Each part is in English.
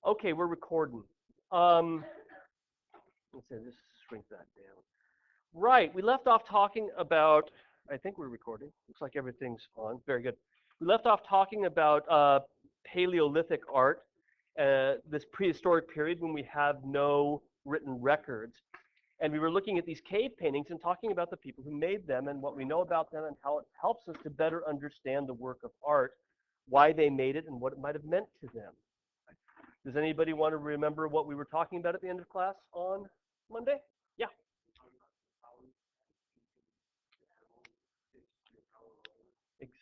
Okay, we're recording. Um, let's see, just shrink that down. Right, we left off talking about, I think we're recording. Looks like everything's on. Very good. We left off talking about Paleolithic art, this prehistoric period when we have no written records. And we were looking at these cave paintings and talking about the people who made them and what we know about them and how it helps us to better understand the work of art, why they made it, and what it might have meant to them. Does anybody want to remember what we were talking about at the end of class on Monday? Yeah. Ex-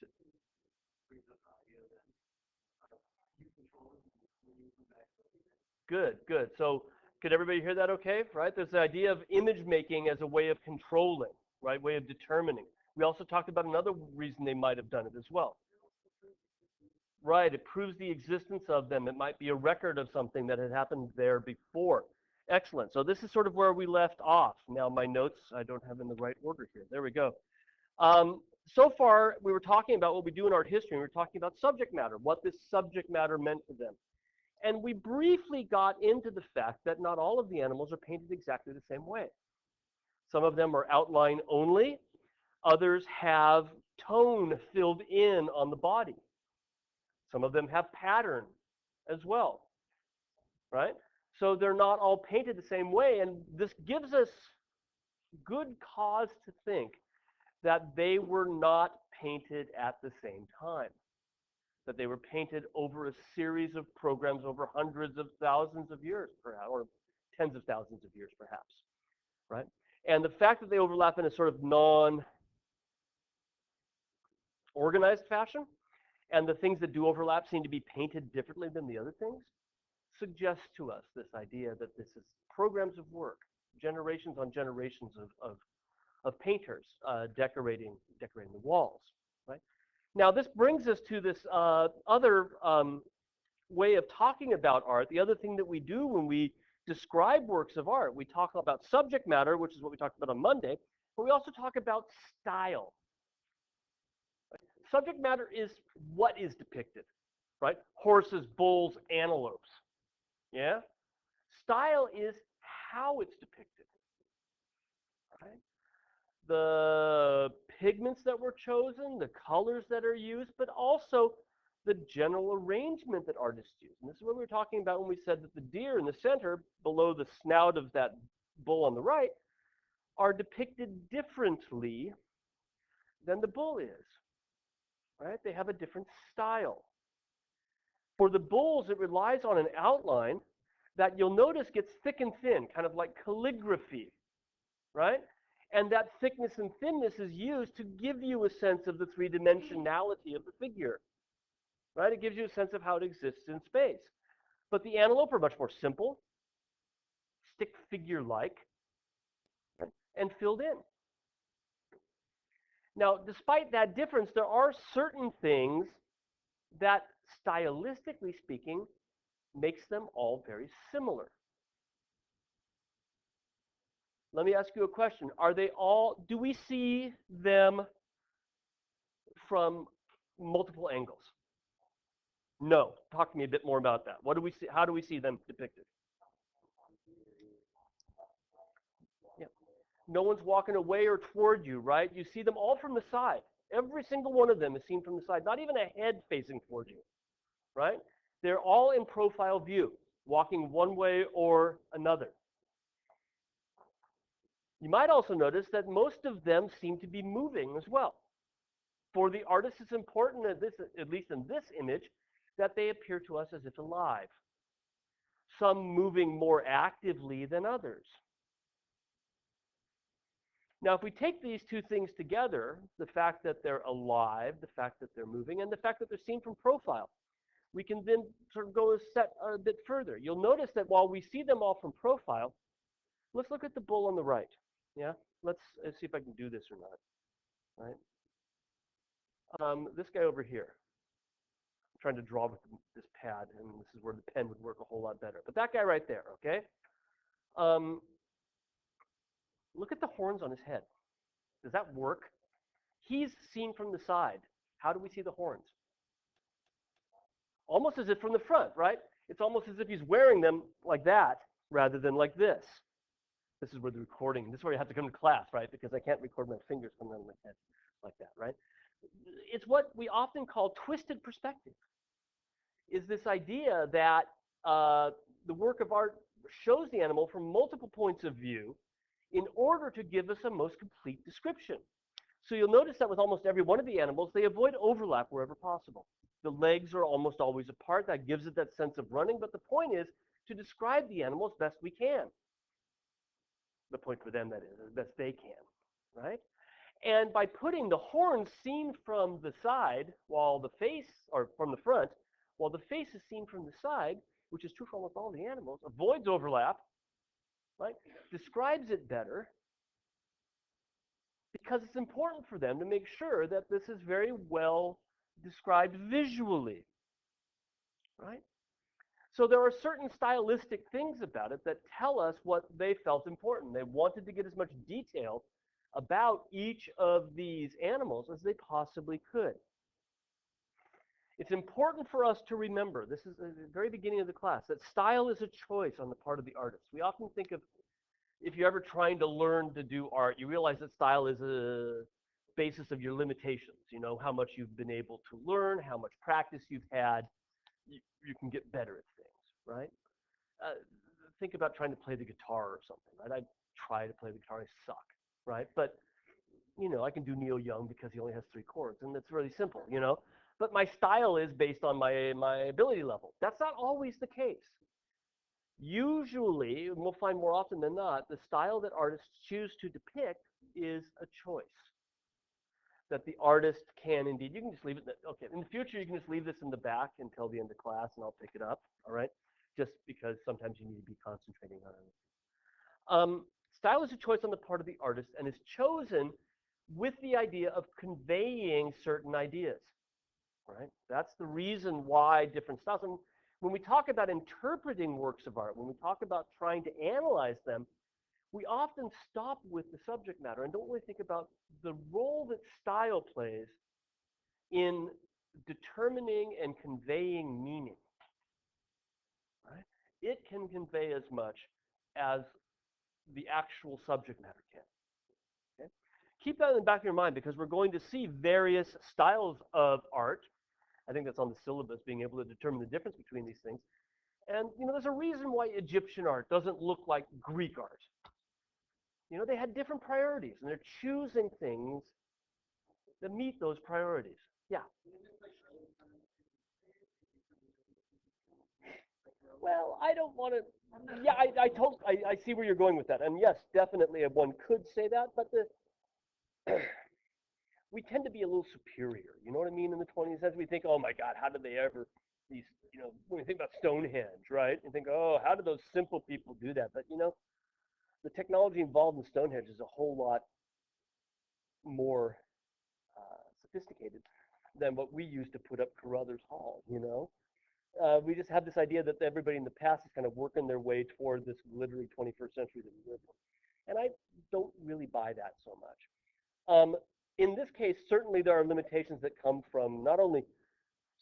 Good, good. So could everybody hear that okay? Right? There's the idea of image making as a way of controlling, right? Way of determining. We also talked about another reason they might have done it as well. Right, it proves the existence of them. It might be a record of something that had happened there before. Excellent. So this is sort of where we left off. Now my notes, I don't have in the right order here. There we go. So far, we were talking about what we do in art history. We were talking about subject matter, what this subject matter meant to them. And we briefly got into the fact that not all of the animals are painted exactly the same way. Some of them are outline only. Others have tone filled in on the body. Some of them have pattern as well, right? So they're not all painted the same way. And this gives us good cause to think that they were not painted at the same time, that they were painted over a series of programs over hundreds of thousands of years, perhaps, or tens of thousands of years, perhaps, right? And the fact that they overlap in a sort of non-organized fashion, and the things that do overlap seem to be painted differently than the other things, suggests to us this idea that this is programs of work, generations on generations of painters decorating the walls, right? Now, this brings us to this other way of talking about art. The other thing that we do when we describe works of art, we talk about subject matter, which is what we talked about on Monday, but we also talk about style. Subject matter is what is depicted, right? Horses, bulls, antelopes, yeah? Style is how it's depicted, right? The pigments that were chosen, the colors that are used, but also the general arrangement that artists use. And this is what we were talking about when we said that the deer in the center, below the snout of that bull on the right, are depicted differently than the bull is, right? They have a different style. For the bulls, it relies on an outline that you'll notice gets thick and thin, kind of like calligraphy, right? And that thickness and thinness is used to give you a sense of the three-dimensionality of the figure, right? It gives you a sense of how it exists in space. But the antelope are much more simple, stick figure-like, and filled in. Now, despite that difference, there are certain things that, stylistically speaking, makes them all very similar. Let me ask you a question. Are they all, do we see them from multiple angles? No. Talk to me a bit more about that. What do we see? How do we see them depicted? Yeah. No one's walking away or toward you, right? You see them all from the side. Every single one of them is seen from the side, not even a head facing toward you, right? They're all in profile view, walking one way or another. You might also notice that most of them seem to be moving as well. For the artist, it's important, at least in this image, that they appear to us as if alive. Some moving more actively than others. Now, if we take these two things together, the fact that they're alive, the fact that they're moving, and the fact that they're seen from profile, we can then sort of go a bit further. You'll notice that while we see them all from profile, let's look at the bull on the right. Yeah, let's see if I can do this or not. Right? This guy over here. I'm trying to draw with this pad, and this is where the pen would work a whole lot better. But that guy right there, okay? Look at the horns on his head. Does that work? He's seen from the side. How do we see the horns? Almost as if from the front, right? It's almost as if he's wearing them like that rather than like this. This is where the recording, this is where you have to come to class, right? Because I can't record my fingers coming out of my head like that, right? It's what we often call twisted perspective, is this idea that the work of art shows the animal from multiple points of view in order to give us a most complete description. So you'll notice that with almost every one of the animals, they avoid overlap wherever possible. The legs are almost always apart. That gives it that sense of running. But the point is to describe the animal as best we can. The point for them, that is, as best they can, right? And by putting the horns seen from the side, while the face, or from the front, while the face is seen from the side, which is true for almost all the animals, avoids overlap, right? Describes it better, because it's important for them to make sure that this is very well described visually, right? So there are certain stylistic things about it that tell us what they felt important. They wanted to get as much detail about each of these animals as they possibly could. It's important for us to remember, this is at the very beginning of the class, that style is a choice on the part of the artist. We often think of, if you're ever trying to learn to do art, you realize that style is a basis of your limitations. You know, how much you've been able to learn, how much practice you've had, you can get better at things, right? Uh, think about trying to play the guitar or something, right? I try to play the guitar, I suck, right? But, you know, I can do Neil Young because he only has 3 chords, and it's really simple, you know? But my style is based on my ability level. That's not always the case. Usually, and we'll find more often than not, the style that artists choose to depict is a choice that the artist can indeed. You can just leave it. Okay, in the future, you can just leave this in the back until the end of class, and I'll pick it up. All right, just because sometimes you need to be concentrating on it. Style is a choice on the part of the artist, and is chosen with the idea of conveying certain ideas. Right? That's the reason why different styles. And when we talk about interpreting works of art, when we talk about trying to analyze them, we often stop with the subject matter and don't really think about the role that style plays in determining and conveying meaning. Right? It can convey as much as the actual subject matter can. Okay? Keep that in the back of your mind, because we're going to see various styles of art. I think that's on the syllabus, being able to determine the difference between these things. And, you know, there's a reason why Egyptian art doesn't look like Greek art. You know, they had different priorities, and they're choosing things that meet those priorities. Yeah. Well, I don't want to. Yeah, I see where you're going with that, and yes, definitely, one could say that, but we tend to be a little superior. You know what I mean? In the 20th century, we think, oh my God, how did they ever? These, you know, when we think about Stonehenge, right? You think, oh, how did those simple people do that? But you know, the technology involved in Stonehenge is a whole lot more sophisticated than what we use to put up Carruthers Hall. You know, we just have this idea that everybody in the past is kind of working their way toward this glittery 21st century that we live in, and I don't really buy that so much. In this case, certainly there are limitations that come from not only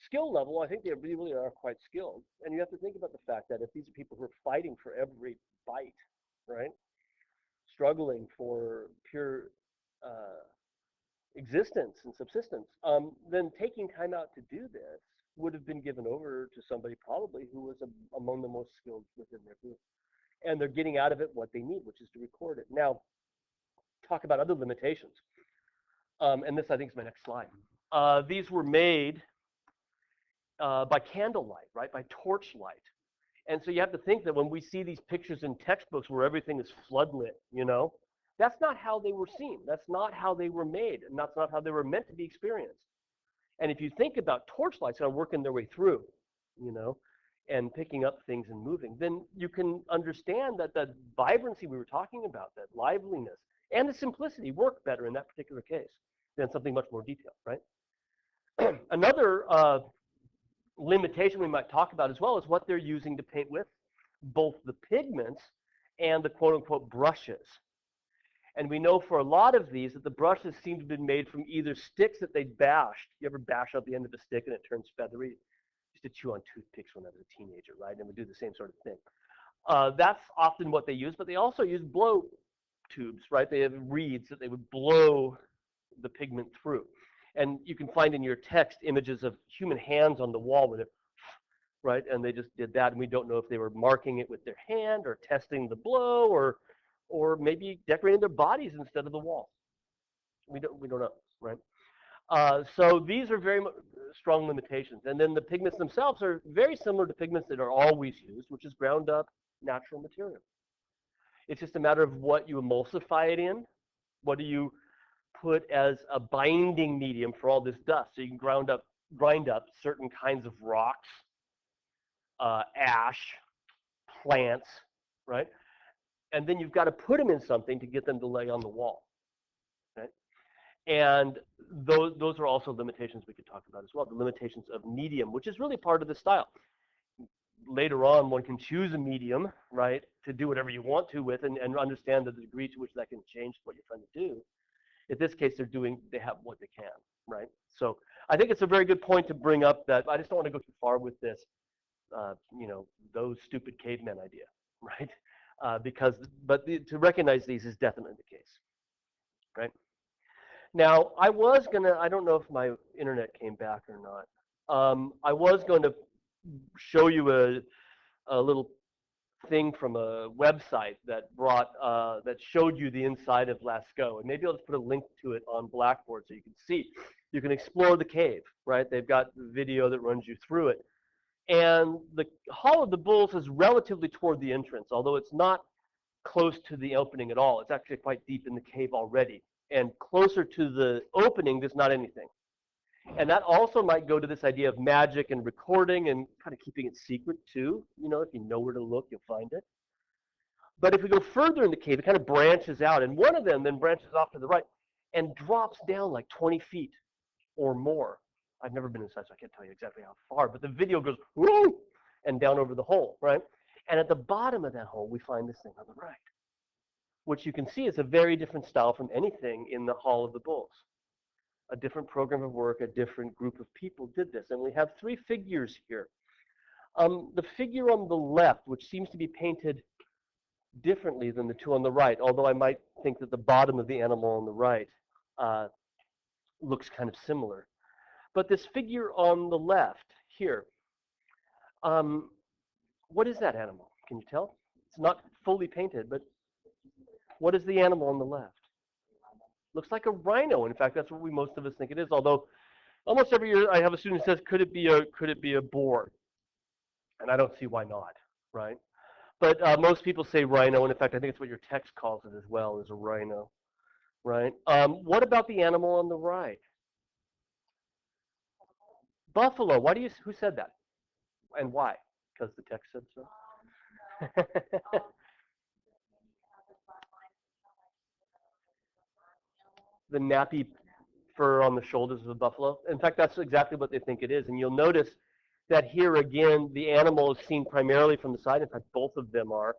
skill level. I think they really are quite skilled, and you have to think about the fact that if these are people who are fighting for every bite, right, struggling for pure uh, existence and subsistence, then taking time out to do this would have been given over to somebody probably who was among the most skilled within their group. And they're getting out of it what they need, which is to record it. Now, talk about other limitations. And this, I think, is my next slide. These were made by candlelight, right, by torchlight. And so you have to think that when we see these pictures in textbooks where everything is floodlit, you know, that's not how they were seen. That's not how they were made, and that's not how they were meant to be experienced. And if you think about torchlights kind of working their way through, you know, and picking up things and moving, then you can understand that the vibrancy we were talking about, that liveliness, and the simplicity work better in that particular case than something much more detailed, right? Another limitation we might talk about as well is what they're using to paint with, both the pigments and the quote-unquote brushes. And we know for a lot of these that the brushes seem to have been made from either sticks that they bashed. You ever bash up the end of a stick and it turns feathery? You used to chew on toothpicks when I was a teenager, right? And would do the same sort of thing. That's often what they use, but they also use blow tubes, right? They have reeds that they would blow the pigment through. And you can find in your text images of human hands on the wall with it, right? And they just did that, and we don't know if they were marking it with their hand or testing the blow or maybe decorating their bodies instead of the wall. We don't know, right? So these are very strong limitations. And then the pigments themselves are very similar to pigments that are always used, which is ground up natural material. It's just a matter of what you emulsify it in. What do you put as a binding medium for all this dust? So you can grind up certain kinds of rocks, ash, plants, right? And then you've got to put them in something to get them to lay on the wall, right? And those are also limitations we could talk about as well, the limitations of medium, which is really part of the style. Later on, one can choose a medium, right, to do whatever you want to with and understand the degree to which that can change what you're trying to do. In this case, they have what they can, right? So I think it's a very good point to bring up that I just don't want to go too far with this, those stupid cavemen idea, right? To recognize these is definitely the case, right? Now, I don't know if my internet came back or not. I was going to show you a little thing from a website that showed you the inside of Lascaux, and maybe I'll just put a link to it on Blackboard so you can see. You can explore the cave, right? They've got the video that runs you through it. And the Hall of the Bulls is relatively toward the entrance, although it's not close to the opening at all. It's actually quite deep in the cave already. And closer to the opening, there's not anything. And that also might go to this idea of magic and recording and kind of keeping it secret too. If you know where to look, you'll find it. But if we go further in the cave, it kind of branches out. And one of them then branches off to the right and drops down like 20 feet or more. I've never been inside, so I can't tell you exactly how far. But the video goes, whoo, and down over the hole, right? And at the bottom of that hole, we find this thing on the right, which you can see is a very different style from anything in the Hall of the Bulls. A different program of work, a different group of people did this. And we have three figures here. The figure on the left, which seems to be painted differently than the two on the right, although I might think that the bottom of the animal on the right looks kind of similar. But this figure on the left here, what is that animal? Can you tell? It's not fully painted, but what is the animal on the left? Looks like a rhino. In fact, that's what most of us think it is. Although almost every year I have a student who says, could it be a boar? And I don't see why not, right? But most people say rhino, and in fact, I think it's what your text calls it as well, is a rhino, right? What about the animal on the right? Buffalo. Who said that? And why? Because the text said so? The nappy fur on the shoulders of the buffalo. In fact, that's exactly what they think it is. And you'll notice that here again, the animal is seen primarily from the side. In fact, both of them are.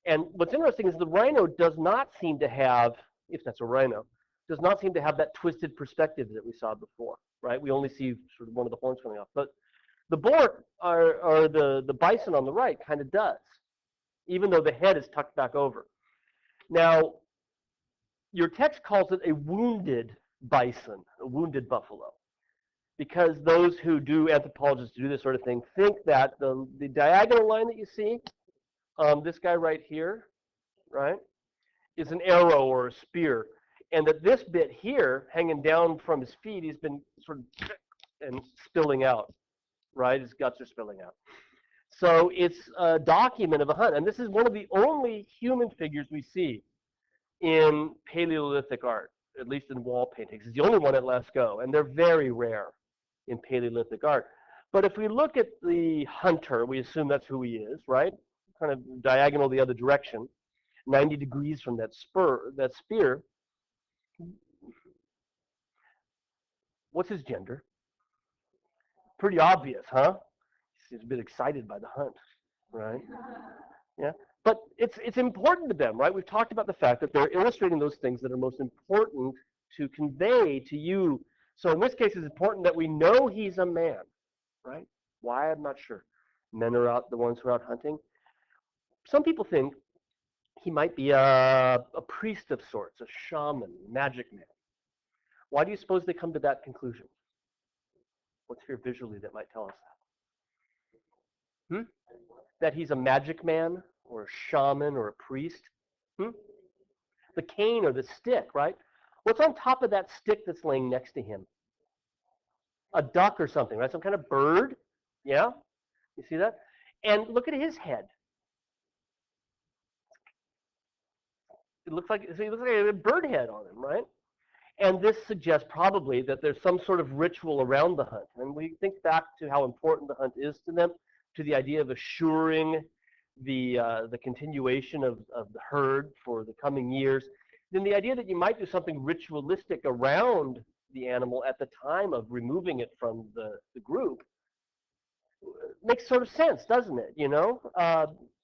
And what's interesting is the rhino does not seem to have, if that's a rhino, does not seem to have that twisted perspective that we saw before, right? We only see sort of one of the horns coming off. But the boar or the bison on the right kind of does, even though the head is tucked back over. Now, your text calls it a wounded bison, a wounded buffalo, because those who do, anthropologists do this sort of thing, think that the diagonal line that you see, this guy right here, right, is an arrow or a spear, and that this bit here, hanging down from his feet, he's been sort of and spilling out, right? His guts are spilling out. So it's a document of a hunt, and this is one of the only human figures we see in Paleolithic art, at least in wall paintings. It's the only one at Lascaux, and they're very rare in Paleolithic art. But if we look at the hunter, we assume that's who he is, right? Kind of diagonal the other direction, 90 degrees from that spear. What's his gender? Pretty obvious, huh? He's a bit excited by the hunt, right? Yeah. But it's important to them, right? We've talked about the fact that they're illustrating those things that are most important to convey to you. So in this case, it's important that we know he's a man, right? Why? I'm not sure. Men are out, the ones who are out hunting. Some people think he might be a priest of sorts, a shaman, magic man. Why do you suppose they come to that conclusion? What's here visually that might tell us that? That he's a magic man or a shaman or a priest? Hmm? The cane or the stick, right? What's on top of that stick that's laying next to him? A duck or something, right? Some kind of bird. Yeah? You see that? And look at his head. It looks like, so he looks like a bird head on him, right? And this suggests probably that there's some sort of ritual around the hunt. And we think back to how important the hunt is to them, to the idea of assuring the continuation of the herd for the coming years. Then the idea that you might do something ritualistic around the animal at the time of removing it from the group makes sort of sense, doesn't it? You know,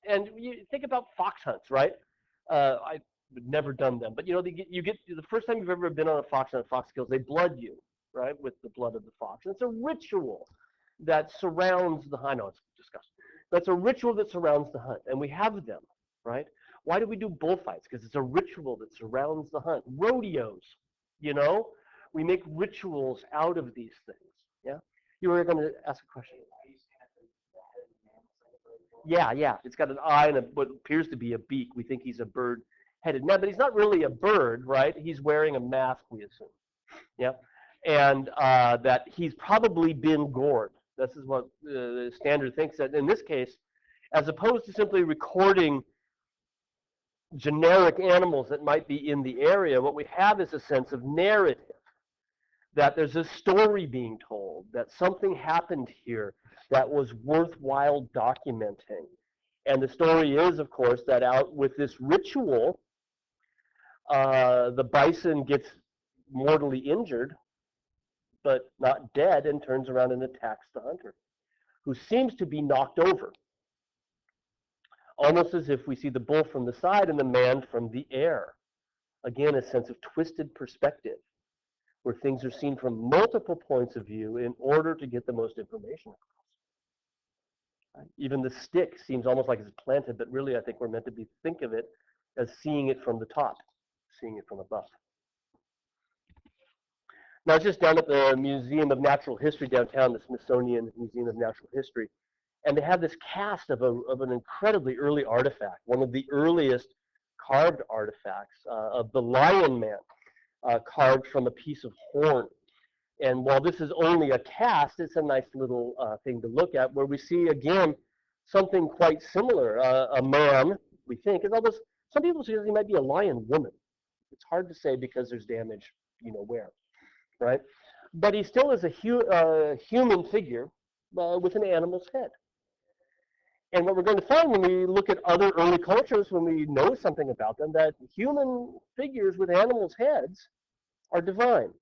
and you think about fox hunts, right? I've never done them, but you know, you get the first time you've ever been on a fox hunt, fox kills, they blood you, right, with the blood of the fox. And it's a ritual that surrounds the hunt. I know it's disgusting. That's a ritual that surrounds the hunt, and we have them, right? Why do we do bullfights? Because it's a ritual that surrounds the hunt. Rodeos, you know, we make rituals out of these things. Yeah, you were going to ask a question. Yeah, yeah. It's got an eye and what appears to be a beak. We think he's a bird-headed man, but he's not really a bird, right? He's wearing a mask, we assume. Yeah, and that he's probably been gored. This is what the standard thinks. That in this case, as opposed to simply recording generic animals that might be in the area, what we have is a sense of narrative. That there's a story being told. That something happened here that was worthwhile documenting. And the story is, of course, that out with this ritual, the bison gets mortally injured, but not dead, and turns around and attacks the hunter, who seems to be knocked over, almost as if we see the bull from the side and the man from the air. Again, a sense of twisted perspective, where things are seen from multiple points of view in order to get the most information across. Even the stick seems almost like it's planted, but really I think we're meant to think of it as seeing it from the top, seeing it from above. Now, it's just down at the Museum of Natural History downtown, the Smithsonian Museum of Natural History, and they have this cast of an incredibly early artifact, one of the earliest carved artifacts of the Lion Man, carved from a piece of horn. And while this is only a cast, it's a nice little thing to look at, where we see, again, something quite similar. A man, we think, and although some people say he might be a lion woman. It's hard to say because there's damage, you know where, right? But he still is a human figure with an animal's head. And what we're going to find when we look at other early cultures, when we know something about them, that human figures with animals' heads are divine,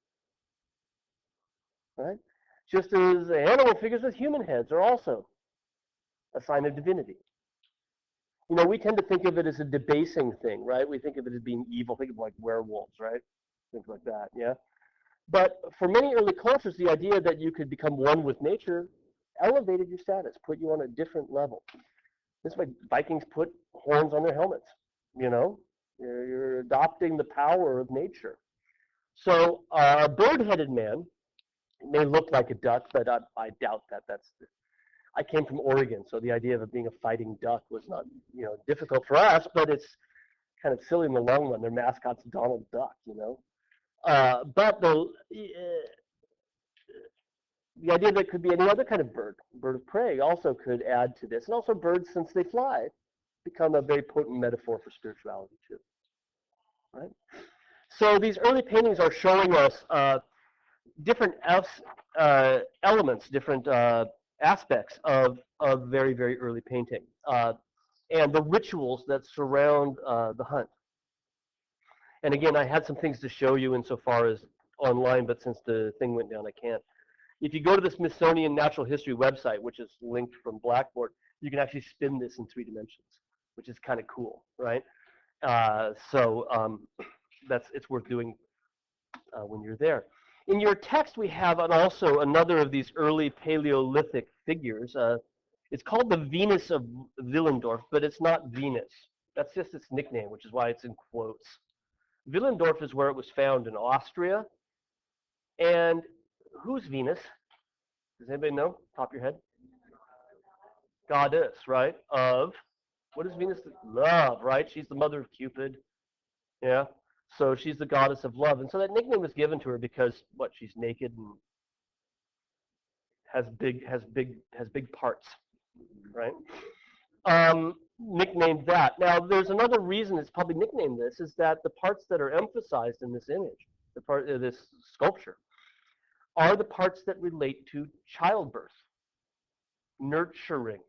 right? Just as animal figures with human heads are also a sign of divinity. You know, we tend to think of it as a debasing thing, right? We think of it as being evil. Think of like werewolves, right? Things like that, yeah? But for many early cultures, the idea that you could become one with nature elevated your status, put you on a different level. This is why Vikings put horns on their helmets, you know? You're adopting the power of nature. So a bird-headed man may look like a duck, but I doubt that. I came from Oregon, so the idea of it being a fighting duck was not, you know, difficult for us, but it's kind of silly in the long run. Their mascot's Donald Duck, you know. But the idea that it could be any other kind of bird of prey, also could add to this. And also birds, since they fly, become a very potent metaphor for spirituality too, right? So these early paintings are showing us different elements, different aspects of very, very early painting, and the rituals that surround the hunt. And again, I had some things to show you insofar as online, but since the thing went down, I can't. If you go to the Smithsonian Natural History website, which is linked from Blackboard, you can actually spin this in 3 dimensions, which is kind of cool, right? So it's worth doing when you're there. In your text, we have also another of these early Paleolithic figures. It's called the Venus of Willendorf, but it's not Venus. That's just its nickname, which is why it's in quotes. Willendorf is where it was found in Austria. And who's Venus? Does anybody know? Top of your head? Goddess, right? Of, what is Venus? Love, right? She's the mother of Cupid. Yeah. So she's the goddess of love. And so that nickname was given to her because, what, she's naked and has big parts, right? Nicknamed that. Now, there's another reason it's probably nicknamed this, is that the parts that are emphasized in this image, the part of this sculpture, are the parts that relate to childbirth, nurturing,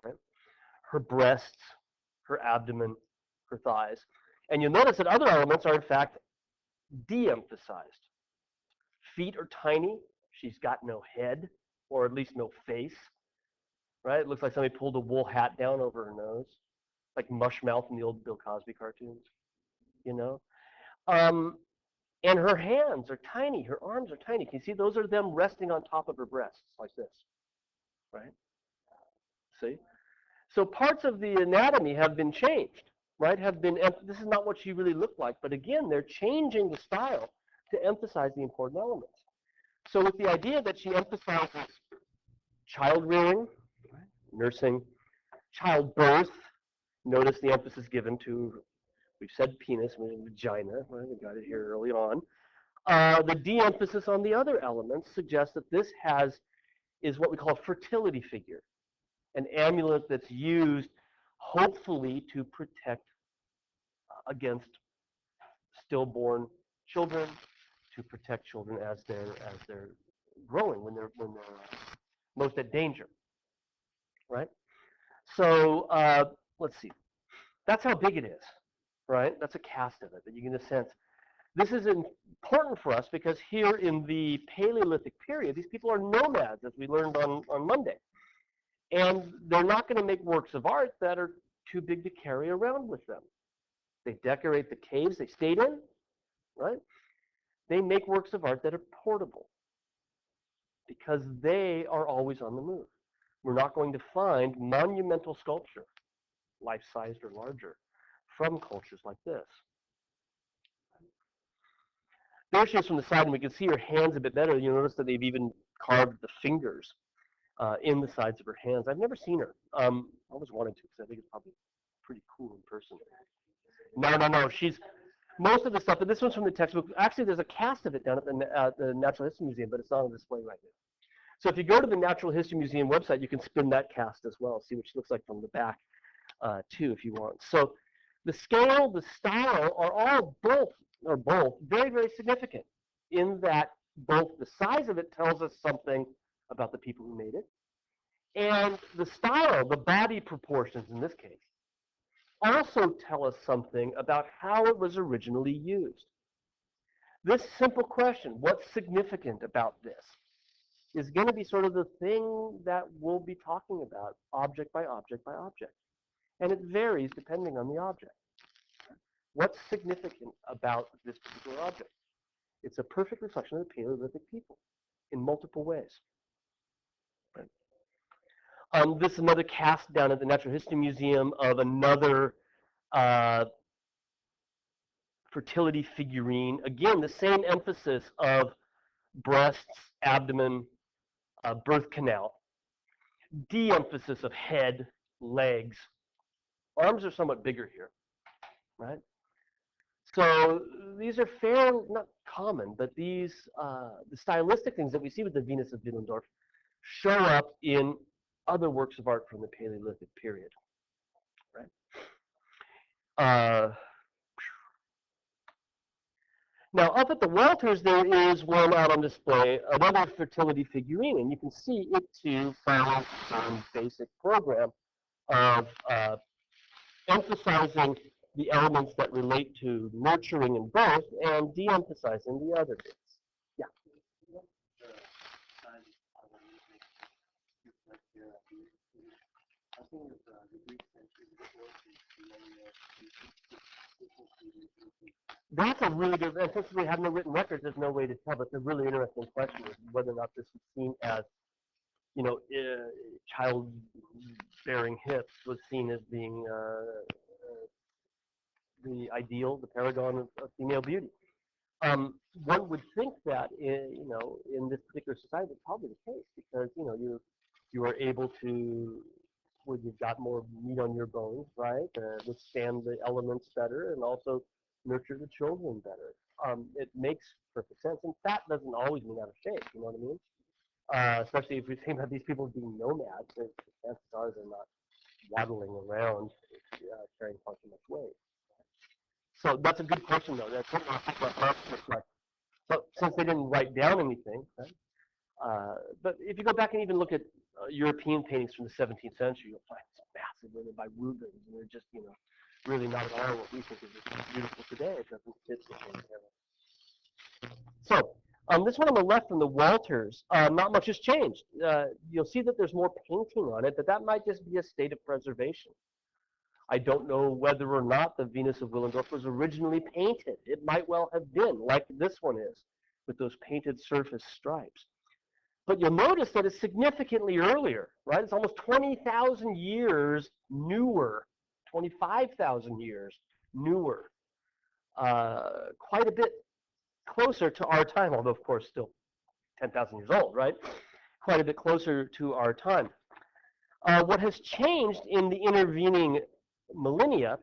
right? Her breasts, her abdomen, her thighs. And you'll notice that other elements are in fact de-emphasized. Feet are tiny. She's got no head, or at least no face, right? It looks like somebody pulled a wool hat down over her nose, like Mushmouth in the old Bill Cosby cartoons, you know? And her hands are tiny. Her arms are tiny. Can you see those are them resting on top of her breasts like this, right? See? So parts of the anatomy have been changed, right? This is not what she really looked like, but again, they're changing the style to emphasize the important elements. So with the idea that she emphasizes child rearing, nursing, childbirth, notice the emphasis given to, we've said penis, vagina, right? We got it here early on. The de-emphasis on the other elements suggests that this is what we call a fertility figure, an amulet that's used hopefully to protect against stillborn children, to protect children as they're growing, when they're most at danger, right? So let's see. That's how big it is, right? That's a cast of it, but you get a sense. This is important for us because here in the Paleolithic period, these people are nomads, as we learned on Monday. And they're not going to make works of art that are too big to carry around with them. They decorate the caves they stayed in, right? They make works of art that are portable because they are always on the move. We're not going to find monumental sculpture, life-sized or larger, from cultures like this. There she is from the side, and we can see her hands a bit better. You'll notice that they've even carved the fingers in the sides of her hands. I've never seen her. I always wanted to because I think it's probably pretty cool in person. No. She's most of the stuff, and this one's from the textbook. Actually, there's a cast of it down at the Natural History Museum, but it's not on display right now. So if you go to the Natural History Museum website, you can spin that cast as well, see what she looks like from the back too, if you want. So the scale, the style are all both very, very significant in that both the size of it tells us something about the people who made it, and the style, the body proportions in this case, also tell us something about how it was originally used. This simple question, what's significant about this, is going to be sort of the thing that we'll be talking about object by object by object. And it varies depending on the object. What's significant about this particular object? It's a perfect reflection of the Paleolithic people in multiple ways. Right? This is another cast down at the Natural History Museum of another fertility figurine. Again, the same emphasis of breasts, abdomen, birth canal. De-emphasis of head, legs. Arms are somewhat bigger here, right? So these are not common, but the stylistic things that we see with the Venus of Willendorf show up in other works of art from the Paleolithic period, right? Now, up at the Walters, there is one out on display, another fertility figurine, and you can see it too follows some basic program of emphasizing the elements that relate to nurturing and birth and de-emphasizing the other bits. Yeah. That's a really good, and since we have no written records, there's no way to tell, but the really interesting question is whether or not this is seen as, childbearing hips was seen as being the ideal, the paragon of female beauty. One would think that in this particular society, it's probably the case because you are able to, when you've got more meat on your bones, right, withstand the elements better and also nurture the children better. It makes perfect sense. And fat doesn't always mean out of shape. You know what I mean? Especially if we think about these people being nomads, the chances are they're not waddling around carrying far too much weight. So that's a good question, though. That's something I think about from perspective. So since they didn't write down anything, right? But if you go back and even look at European paintings from the 17th century, you'll find this massive women by Rubens, and they're just, really not at all what we think is beautiful today. It doesn't fit the same era. So this one on the left from the Walters, not much has changed. You'll see that there's more painting on it, but that might just be a state of preservation. I don't know whether or not the Venus of Willendorf was originally painted. It might well have been, like this one is, with those painted surface stripes. But you'll notice that it's significantly earlier, right? It's almost 20,000 years newer, 25,000 years newer, quite a bit closer to our time, although of course still 10,000 years old, right? Quite a bit closer to our time. What has changed in the intervening millennia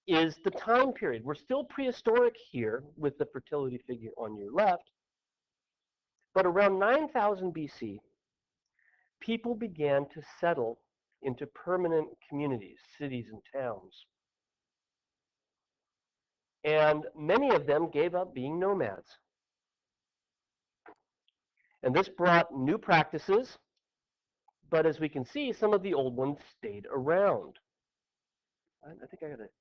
is the time period. We're still prehistoric here with the fertility figure on your left, but around 9,000 BC, people began to settle into permanent communities, cities and towns. And many of them gave up being nomads. And this brought new practices, but as we can see, some of the old ones stayed around. I think I got it.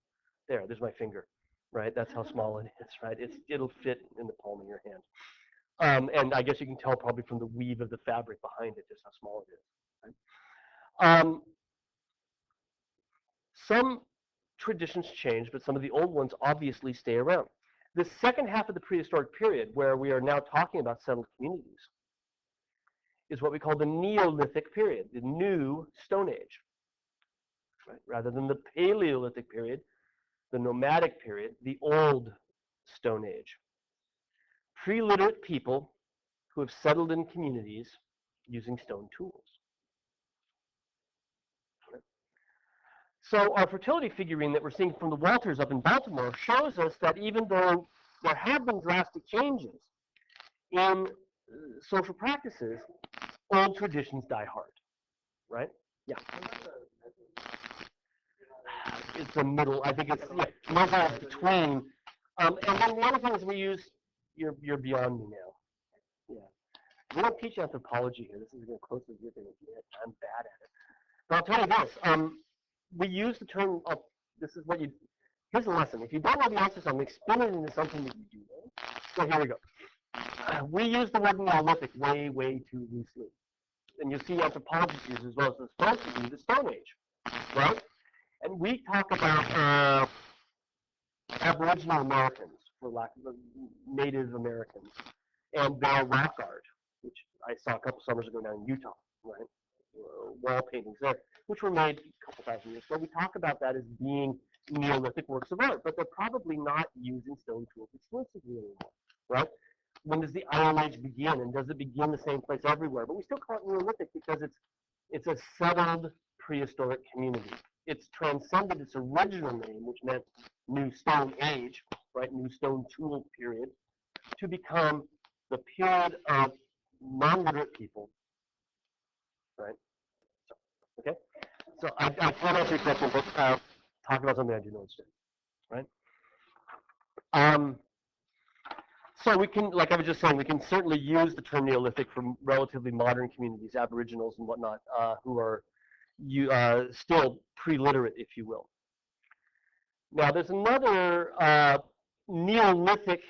There's my finger, right? That's how small it is, right? It'll fit in the palm of your hand. And I guess you can tell probably from the weave of the fabric behind it just how small it is. Right? Some traditions change, but some of the old ones obviously stay around. The second half of the prehistoric period, where we are now talking about settled communities, is what we call the Neolithic period, the new Stone Age. Right? Rather than the Paleolithic period, the nomadic period, the old Stone Age. Pre-literate people who have settled in communities using stone tools. Right? So our fertility figurine that we're seeing from the Walters up in Baltimore shows us that even though there have been drastic changes in social practices, old traditions die hard, right? Yeah. It's a middle, I think it's middle between. And then the other thing is we use, you're beyond me now. Yeah. We don't teach anthropology here. This is as close as you're going to get. I'm bad at it. But I'll tell you this. We use the term, this is what you, here's a lesson. If you don't know the answer to something, spin it into something that you do know. So here we go. We use the word Neolithic way, way too loosely. And you see anthropologists use as well as the Spartans use the Stone Age, right? And we talk about Aboriginal Americans, for lack of Native Americans, and their rock art, which I saw a couple summers ago down in Utah, right? Wall paintings there, which were made a couple thousand years ago. We talk about that as being Neolithic works of art, but they're probably not using stone tools exclusively anymore, right? When does the Iron Age begin, and does it begin the same place everywhere? But we still call it Neolithic because it's a settled prehistoric community. It's transcended its original name, which meant New Stone Age, right? New Stone Tool period, to become the period of non-literate people, right? So, okay? So I can't answer your question, but talk about something I do know instead, right? So we can, like I was just saying, we can certainly use the term Neolithic for relatively modern communities, Aboriginals and whatnot, who are still pre-literate, if you will. Now, there's another Neolithic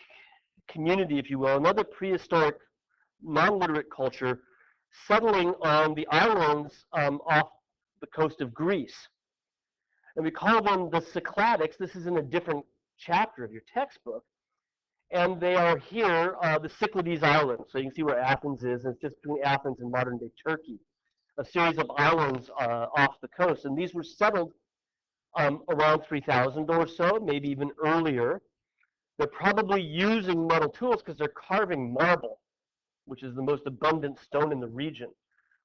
community, if you will, another prehistoric non-literate culture settling on the islands off the coast of Greece. And we call them the Cycladics. This is in a different chapter of your textbook. And they are here, the Cyclades Islands. So you can see where Athens is, and it's just between Athens and modern-day Turkey, a series of islands off the coast. And these were settled around 3000 or so, maybe even earlier. They're probably using metal tools because they're carving marble, which is the most abundant stone in the region,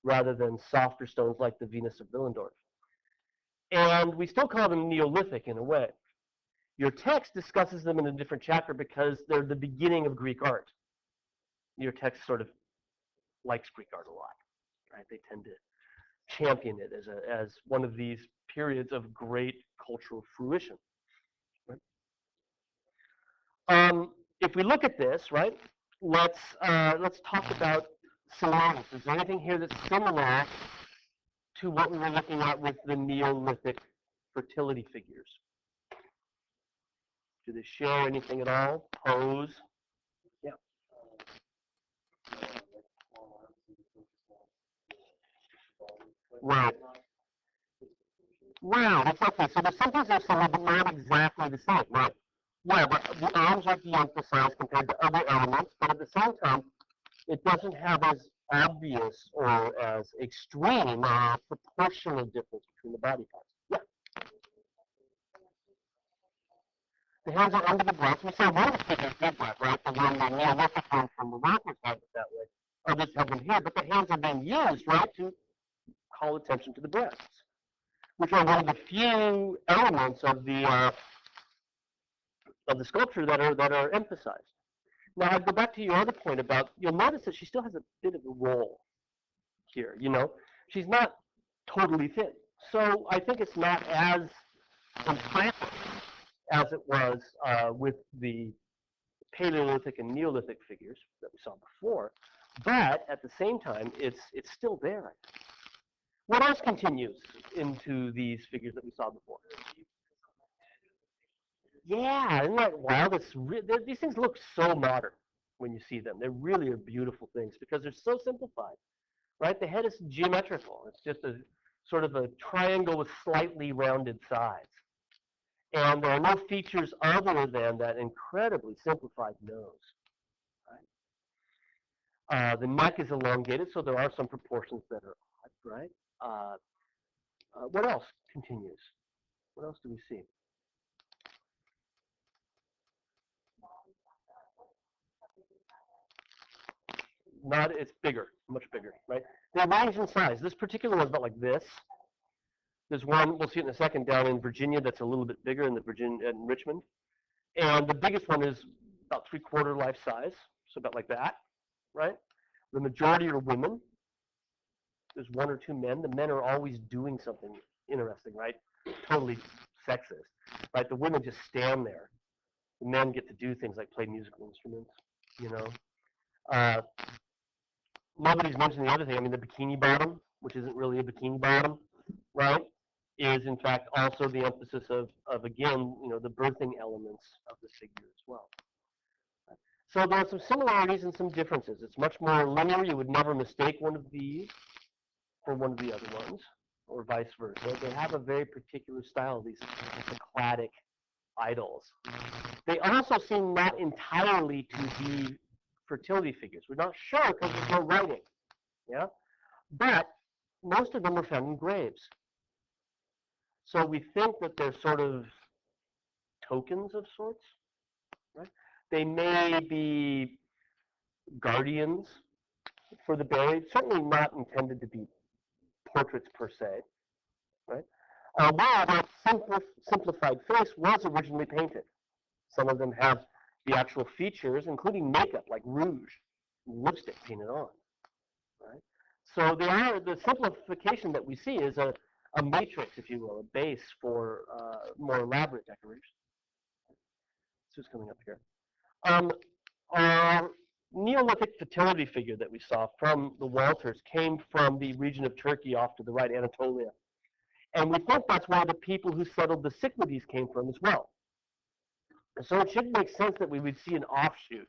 rather than softer stones like the Venus of Willendorf. And we still call them Neolithic in a way. Your text discusses them in a different chapter because they're the beginning of Greek art. Your text sort of likes Greek art a lot, right? They tend to champion it as one of these periods of great cultural fruition. Right? If we look at this, right, let's talk about similarities. Is there anything here that's similar to what we were looking at with the Neolithic fertility figures? Do they share anything at all? Pose? Yeah. Right. Wow, that's okay. So the symptoms are similar, but not exactly the same, right? Yeah, but the arms are de-emphasized compared to other elements, but at the same time, it doesn't have as obvious or as extreme proportional difference between the body parts. Yeah. The hands are under the breast. We saw one of the figures did that, right? The one that Neolithic one from Morocco had it that way. Others have them here, but the hands are being used, right, to call attention to the breasts, which are one of the few elements of the sculpture that are emphasized. Now, I go back to your other point about, you'll notice that she still has a bit of a roll here, you know. She's not totally thin. So I think it's not as implanted as it was with the Paleolithic and Neolithic figures that we saw before. But at the same time, it's still there. What else continues into these figures that we saw before? Yeah, isn't that wild? These things look so modern when you see them. They really are beautiful things because they're so simplified, right? The head is geometrical. It's just a sort of a triangle with slightly rounded sides. And there are no features other than that incredibly simplified nose. Right? The neck is elongated, so there are some proportions that are odd, right? What else continues? What else do we see? It's bigger, much bigger, right? They range in size. This particular one's about like this. There's one, we'll see it in a second, down in Virginia that's a little bit bigger in Richmond. And the biggest one is about 3/4 life size, so about like that, right? The majority are women. There's one or two men. The men are always doing something interesting, right? Totally sexist, right? The women just stand there. The men get to do things like play musical instruments, you know. Nobody's mentioned the other thing. I mean, the bikini bottom, which isn't really a bikini bottom, right, is in fact also the emphasis of again, you know, the birthing elements of the figure as well. So there are some similarities and some differences. It's much more linear. You would never mistake one of these for one of the other ones, or vice versa. They have a very particular style, these Cycladic idols. They also seem not entirely to be fertility figures. We're not sure because there's no writing. Yeah? But most of them were found in graves. So we think that they're sort of tokens of sorts. Right? They may be guardians for the buried, certainly not intended to be portraits per se. Right? While that simplified face was originally painted. Some of them have the actual features, including makeup, like rouge, lipstick painted on. Right? So the simplification that we see is a matrix, if you will, a base for more elaborate decoration. This is coming up here. Our Neolithic fertility figure that we saw from the Walters came from the region of Turkey off to the right, Anatolia. And we think that's where the people who settled the Cyclades came from as well. So it should make sense that we would see an offshoot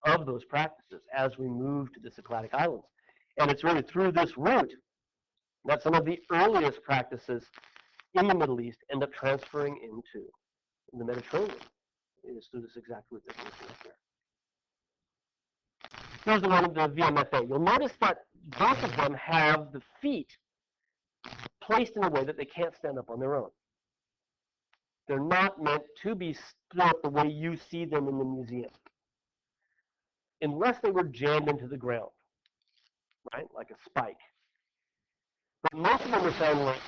of those practices as we move to the Cycladic Islands. And it's really through this route that some of the earliest practices in the Middle East end up transferring into the Mediterranean. is through this exactly what they're doing here. Here's the one of the VMFA. You'll notice that both of them have the feet placed in a way that they can't stand up on their own. They're not meant to be split the way you see them in the museum, unless they were jammed into the ground, right, like a spike. But most of them are found like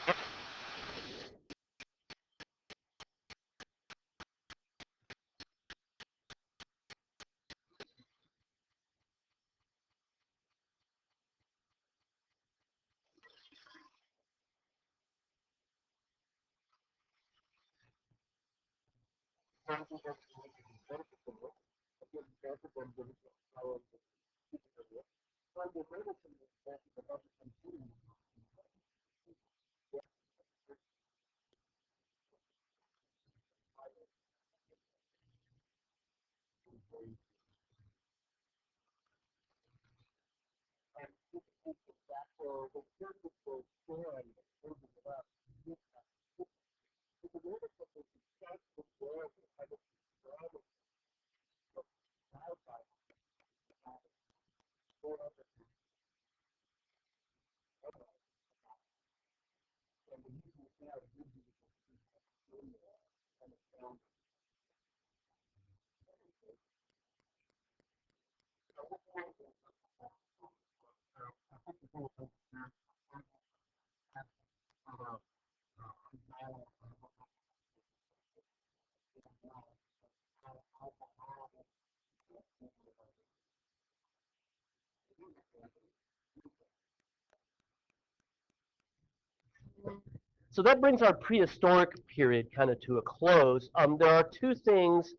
So that brings our prehistoric period kind of to a close. There are two things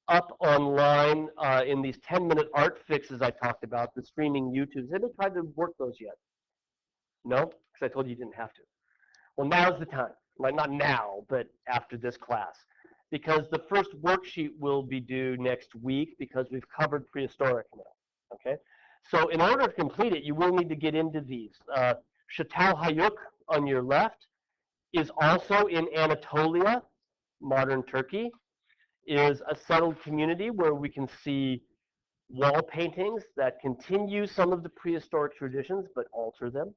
up online in these 10-minute art fixes I talked about, the streaming YouTubes. Have you tried to work those yet? No? Because I told you you didn't have to. Well, now's the time. Right? Not now, but after this class. Because the first worksheet will be due next week because we've covered prehistoric now. Okay? So in order to complete it, you will need to get into these. Chatal Hayuk on your left is also in Anatolia, modern Turkey, is a settled community where we can see wall paintings that continue some of the prehistoric traditions but alter them.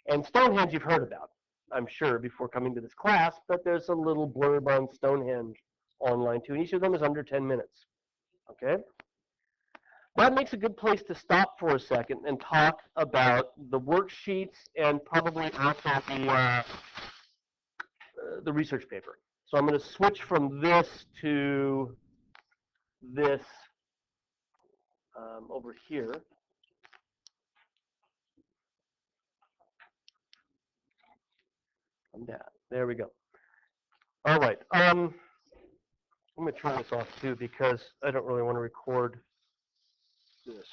And Stonehenge you've heard about, I'm sure, before coming to this class, but there's a little blurb on Stonehenge online too, and each of them is under 10 minutes. Okay? That makes a good place to stop for a second and talk about the worksheets and probably also the research paper. So I'm going to switch from this to this over here. I'm down. There we go. All right. I'm going to turn this off too because I don't really want to record this.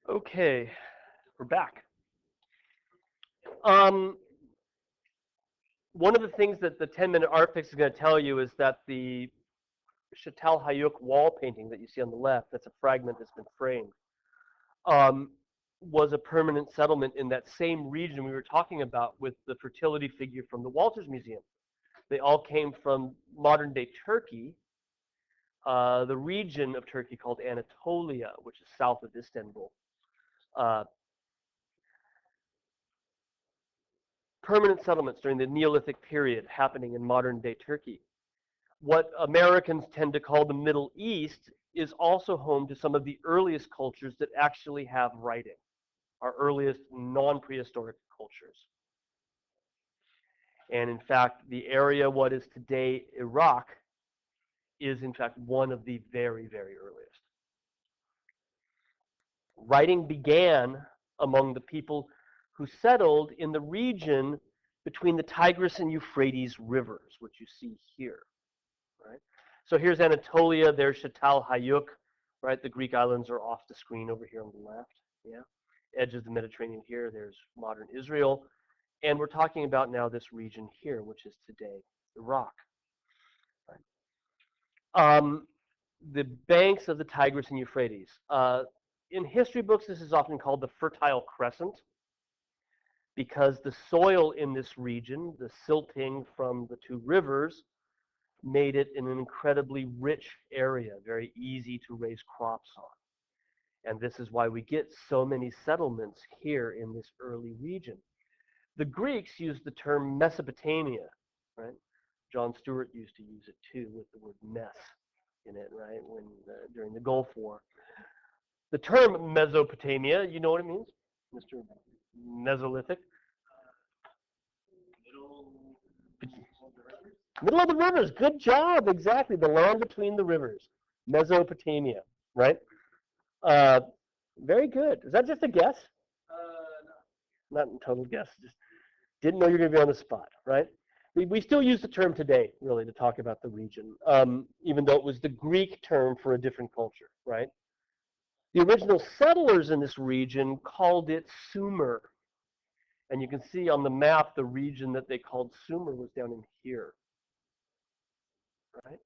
Okay, we're back. Um, One of the things that the 10-minute art fix is going to tell you is that the Chatal Hayuk wall painting that you see on the left, that's a fragment that's been framed, um, was a permanent settlement in that same region we were talking about with the fertility figure from the Walters Museum. They all came from modern-day Turkey, the region of Turkey called Anatolia, which is south of Istanbul. Uh, Permanent settlements during the Neolithic period happening in modern-day Turkey. What Americans tend to call the Middle East is also home to some of the earliest cultures that actually have writing, our earliest non-prehistoric cultures. And in fact, the area what is today Iraq is in fact one of the very, very earliest. Writing began among the people who settled in the region between the Tigris and Euphrates rivers, which you see here. Right? So here's Anatolia, there's Chatal Hayuk, right? The Greek islands are off the screen over here on the left. Yeah. Edge of the Mediterranean here, there's modern Israel. And we're talking about now this region here, which is today Iraq. Right? The banks of the Tigris and Euphrates. In history books, this is often called the Fertile Crescent because the soil in this region, the silting from the two rivers, made it an incredibly rich area, very easy to raise crops on. And this is why we get so many settlements here in this early region. The Greeks used the term Mesopotamia, right? John Stewart used to use it too with the word mess in it, right? When during the Gulf War. The term Mesopotamia, you know what it means, Mr. Mesolithic? Middle of the rivers. Good job. Exactly. The land between the rivers. Mesopotamia, right? Uh, Very good. Is that just a guess? Not a total guess. Just didn't know you were going to be on the spot, right? We still use the term today, really, to talk about the region, even though it was the Greek term for a different culture, right? The original settlers in this region called it Sumer. And you can see on the map the region that they called Sumer was down in here, right?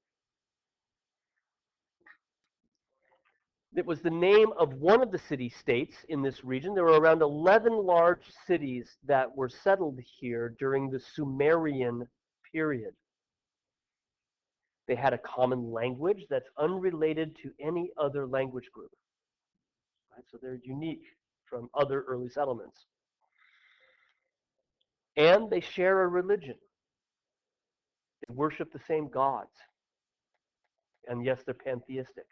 It was the name of one of the city-states in this region. There were around 11 large cities that were settled here during the Sumerian period. They had a common language that's unrelated to any other language group. Right? So they're unique from other early settlements. And they share a religion. They worship the same gods. And yes, they're pantheistic.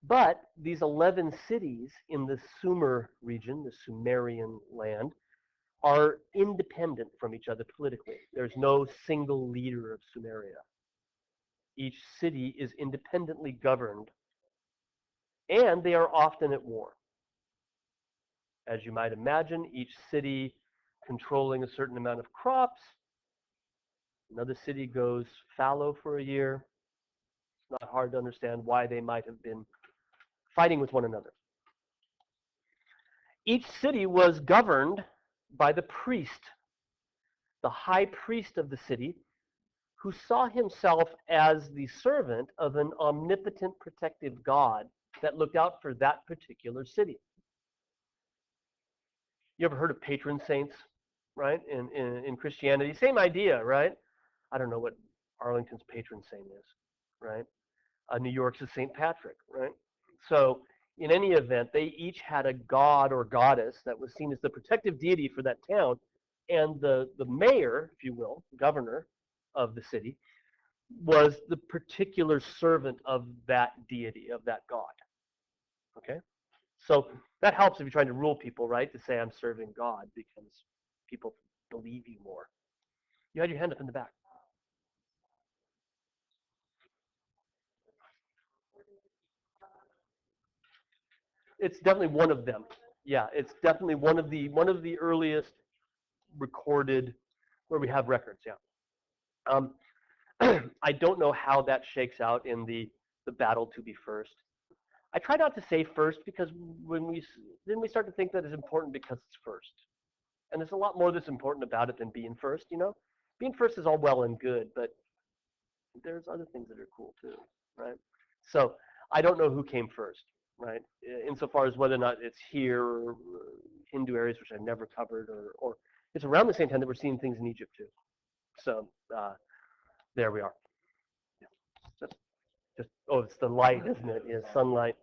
But these 11 cities in the Sumer region, the Sumerian land, are independent from each other politically. There's no single leader of Sumeria. Each city is independently governed, and they are often at war. As you might imagine, each city controlling a certain amount of crops. Another city goes fallow for a year. It's not hard to understand why they might have been fighting with one another. Each city was governed by the priest, the high priest of the city, who saw himself as the servant of an omnipotent protective God that looked out for that particular city. You ever heard of patron saints, right? In Christianity, same idea, right? I don't know what Arlington's patron saint is, right? New York's is St. Patrick, right? So in any event, they each had a god or goddess that was seen as the protective deity for that town, and the mayor, if you will, governor of the city, was the particular servant of that deity, of that god. Okay? So that helps if you're trying to rule people, right? To say I'm serving God because people believe you more. You had your hand up in the back. It's definitely one of them. Yeah, it's definitely one of the earliest recorded where we have records. Yeah. Um, I don't know how that shakes out in the battle to be first. I try not to say first because then we start to think that it's important because it's first, and there's a lot more that's important about it than being first. Being first is all well and good, but there's other things that are cool too, right? So I don't know who came first, right? Insofar as whether or not it's here or Hindu areas, which I've never covered, or it's around the same time that we're seeing things in Egypt too. So there we are. Yeah. Oh, it's the light, isn't it? Yeah, sunlight.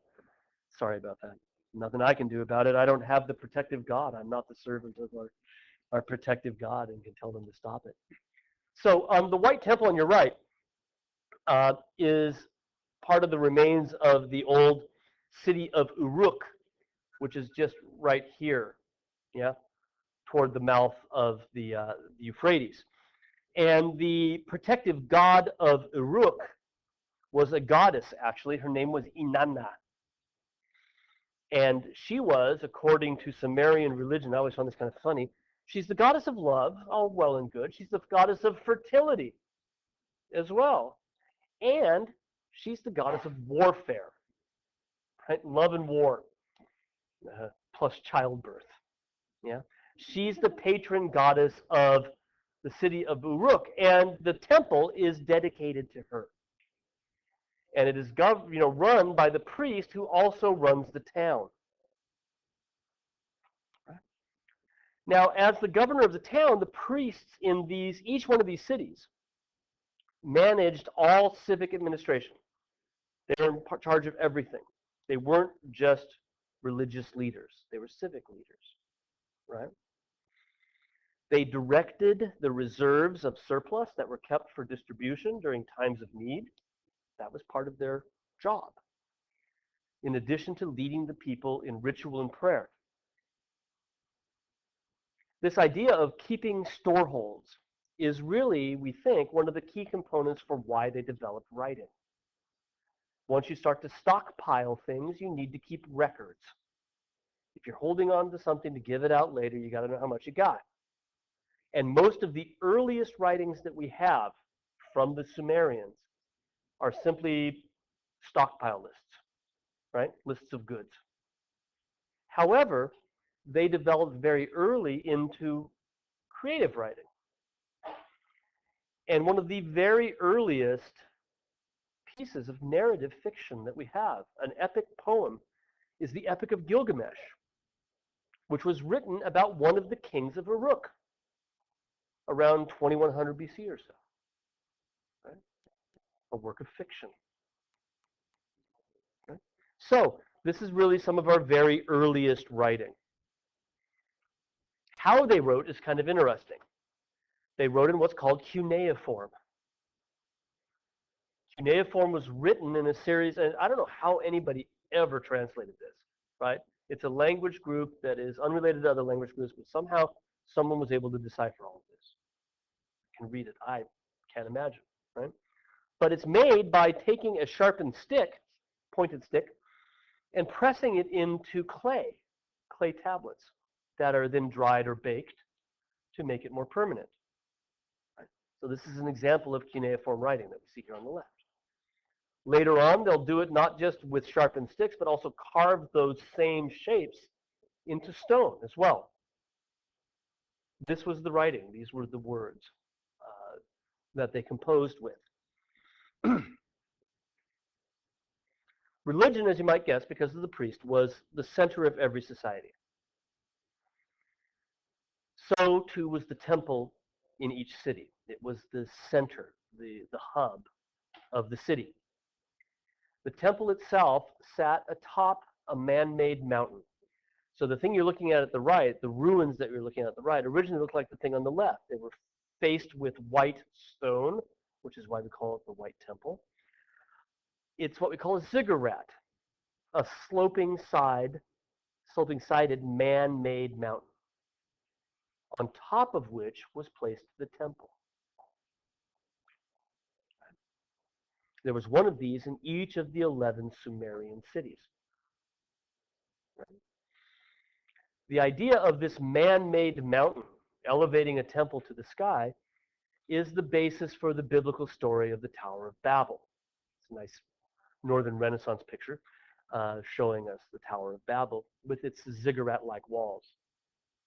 Sorry about that. Nothing I can do about it. I don't have the protective God. I'm not the servant of our protective God and can tell them to stop it. So the White Temple on your right is part of the remains of the old city of Uruk, which is just right here, yeah, toward the mouth of the Euphrates. And the protective god of Uruk was a goddess, actually. Her name was Inanna. And she was, according to Sumerian religion, I always found this kind of funny, she's the goddess of love, all well and good. She's the goddess of fertility as well. And she's the goddess of warfare, right? Love and war, plus childbirth. Yeah, she's the patron goddess of the city of Uruk, and the temple is dedicated to her. And it is run by the priest who also runs the town. Now, as the governor of the town, the priests in each one of these cities managed all civic administration. They were in charge of everything. They weren't just religious leaders. They were civic leaders, right? They directed the reserves of surplus that were kept for distribution during times of need. That was part of their job, in addition to leading the people in ritual and prayer. This idea of keeping storeholds is really, we think, one of the key components for why they developed writing. Once you start to stockpile things, you need to keep records. If you're holding on to something to give it out later, you got to know how much you got. And most of the earliest writings that we have from the Sumerians are simply stockpile lists, right? Lists of goods. However, they developed very early into creative writing. And one of the very earliest pieces of narrative fiction that we have, an epic poem, is the Epic of Gilgamesh, which was written about one of the kings of Uruk around 2100 BC or so. Right? A work of fiction. Right? So this is really some of our very earliest writing. How they wrote is kind of interesting. They wrote in what's called cuneiform. Cuneiform was written in a series, and I don't know how anybody ever translated this, right? It's a language group that is unrelated to other language groups, but somehow someone was able to decipher all of this. I can read it. I can't imagine, right? But it's made by taking a sharpened stick, pointed stick, and pressing it into clay tablets that are then dried or baked. to make it more permanent. Right? So this is an example of cuneiform writing that we see here on the left. Later on, they'll do it not just with sharpened sticks, but also carve those same shapes into stone as well. This was the writing. These were the words that they composed with. Religion, as you might guess, because of the priest, was the center of every society. So too was the temple in each city. It was the center, the hub of the city. The temple itself sat atop a man-made mountain. So the thing you're looking at the right, the ruins that you're looking at the right, originally looked like the thing on the left. They were faced with white stone, which is why we call it the White Temple. It's what we call a ziggurat, a sloping-sided man-made mountain, on top of which was placed the temple. There was one of these in each of the 11 Sumerian cities. The idea of this man-made mountain elevating a temple to the sky is the basis for the biblical story of the Tower of Babel. It's a nice Northern Renaissance picture showing us the Tower of Babel with its ziggurat-like walls,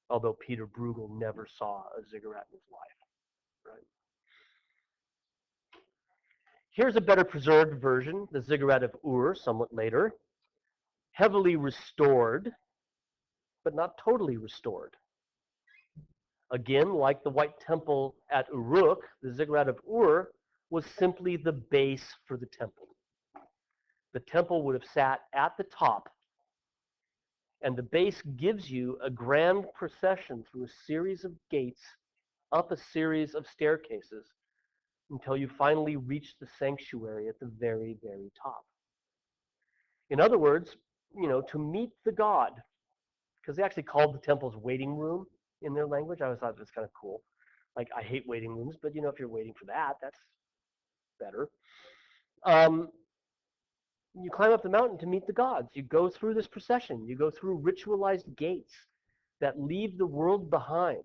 although Peter Bruegel never saw a ziggurat in his life. Right? Here's a better preserved version, the ziggurat of Ur, somewhat later, heavily restored, but not totally restored. Again, like the White Temple at Uruk, the ziggurat of Ur was simply the base for the temple. The temple would have sat at the top, and the base gives you a grand procession through a series of gates, up a series of staircases, until you finally reach the sanctuary at the very, very top. In other words, to meet the god, because they actually called the temple's waiting room in their language. I always thought that was kind of cool. Like, I hate waiting rooms, but if you're waiting for that, that's better. You climb up the mountain to meet the gods. You go through this procession. You go through ritualized gates that leave the world behind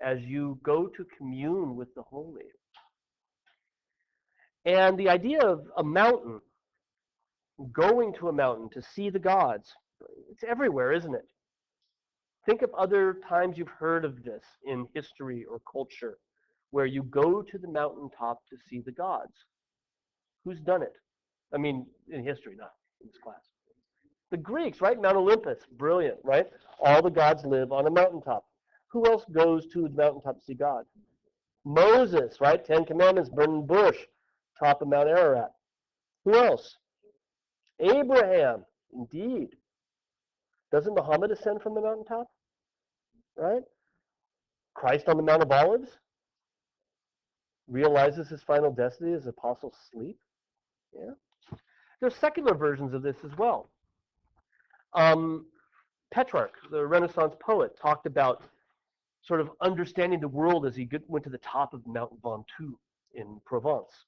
as you go to commune with the holy. And the idea of a mountain, going to a mountain to see the gods, it's everywhere, isn't it? Think of other times you've heard of this in history or culture, where you go to the mountaintop to see the gods. Who's done it? I mean, in history, not in this class. The Greeks, right? Mount Olympus, brilliant, right? All the gods live on a mountaintop. Who else goes to the mountaintop to see God? Moses, right? 10 Commandments, burning bush, top of Mount Ararat. Who else? Abraham, indeed. Doesn't Muhammad ascend from the mountaintop? Right? Christ on the Mount of Olives realizes his final destiny as apostles sleep. Yeah. There's secular versions of this as well. Petrarch, the Renaissance poet, talked about sort of understanding the world as he went to the top of Mount Ventoux in Provence.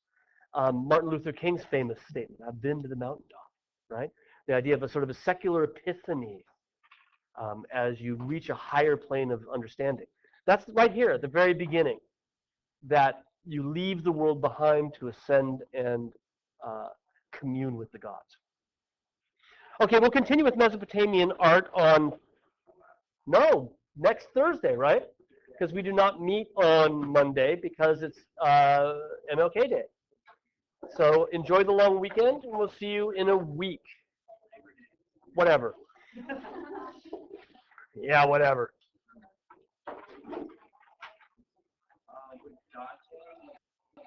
Martin Luther King's famous statement, I've been to the mountaintop, right? The idea of a sort of a secular epiphany as you reach a higher plane of understanding. That's right here at the very beginning, that you leave the world behind to ascend and commune with the gods. Okay, we'll continue with Mesopotamian art next Thursday, right? Because we do not meet on Monday because it's MLK Day. So enjoy the long weekend, and we'll see you in a week. Whatever. Yeah, whatever.